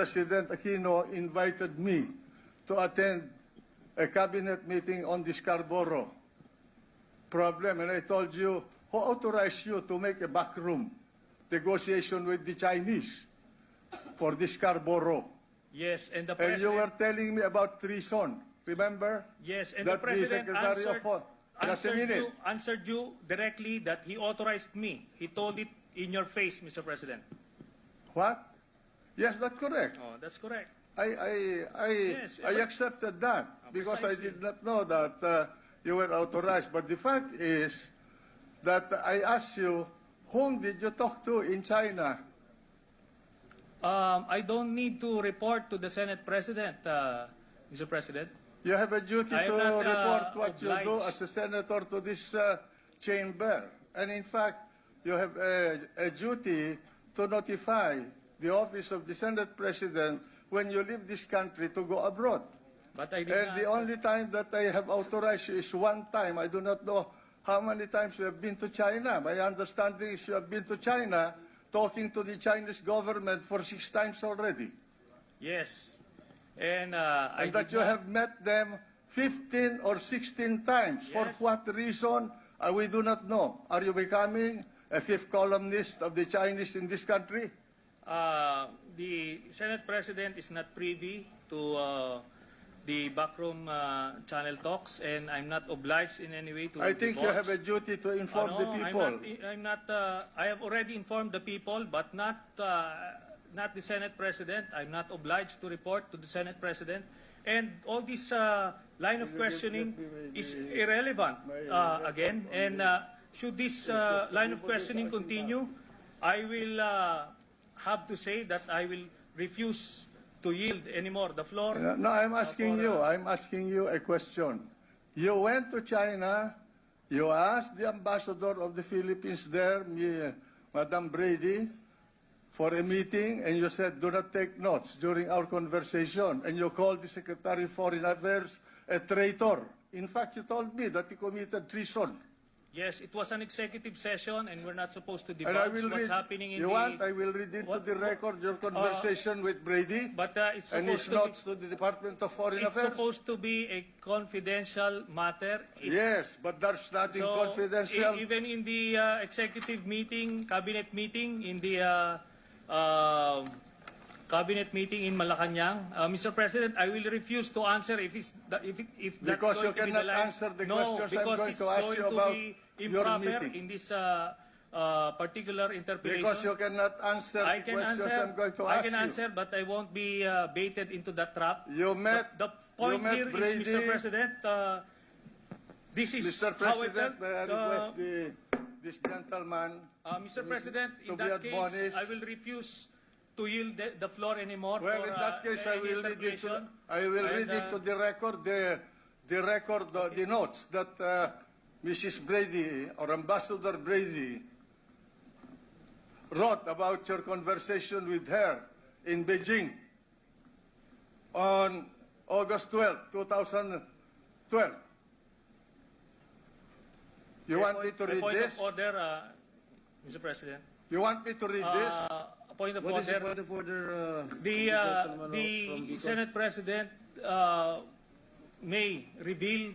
President Aquino invited me to attend a cabinet meeting on the Scarborough problem, and I told you, who authorized you to make a backroom negotiation with the Chinese for the Scarborough? Yes, and the And you were President... telling me about treason, remember? Yes, and That the President Secretary of answered you directly that he authorized me. He told it in your face, Mr. President. What? Yes, that's correct. Oh, that's correct. I accepted that because precisely. I did not know that you were authorized. But the fact is that I asked you, whom did you talk to in China? I don't need to report to the Senate President, Mr. President. You have a duty I am to not, report what you do obliged. as a senator to this chamber. And in fact, you have a duty to notify the office of the Senate President when you leave this country to go abroad. But I did And not. the only time that I have authorized you is one time. I do not know how many times you have been to China. My understanding is you have been to China talking to the Chinese government for 6 times already. Yes. And And that you have met them 15 or 16 times. For Yes. what reason, we do not know. Are you becoming a fifth columnist of the Chinese in this country? The Senate President is not privy to the backroom channel talks, and I'm not obliged in any way to I think you divulge. have a duty to inform No, the people. I'm not. I have already informed the people, but not the Senate President. I'm not obliged to report to the Senate President, and all this line of questioning is irrelevant again. And should this line of questioning continue, I will have to say that I will refuse to yield anymore the floor. No, I'm asking you a question. You went to China, you asked the ambassador of the Philippines there, Madam Brady, for a meeting, and you said, do not take notes during our conversation. And you called the Secretary of Foreign Affairs a traitor. In fact, you told me that he committed treason. Yes, it was an executive session, and we're not supposed to And I divulge will what's read, happening in you the... want, I will read into the record your conversation with Brady But it's and his supposed notes to the Department of Foreign It's Affairs. supposed to be a confidential matter. Yes, but there's nothing So, confidential. even in the executive meeting, cabinet meeting, in the cabinet meeting in Malacanang, Mr. President, I will refuse to answer if that's Because you going to be the cannot line. answer the No, questions I'm because going it's to ask going you to about be your improper meeting. in this particular interpretation. Because you cannot answer I the can questions answer. I'm going to I ask can you. answer, but I won't be baited into that trap. You met, The point you met here Brady. is, Mr. President, this is Mr. how I felt. President, may I request this gentleman Mr. President, to in be that case, admonished. I will refuse to yield the floor anymore Well, for in that case, I any will read it. interpretation. I will And, read it to the record. The notes that Mrs. Brady or Ambassador Brady wrote about your conversation with her in Beijing on August 12, 2012. You want me to read point this? of order, Mr. President. You want me to read this? A point of What is the order. point of order? The Senate President may reveal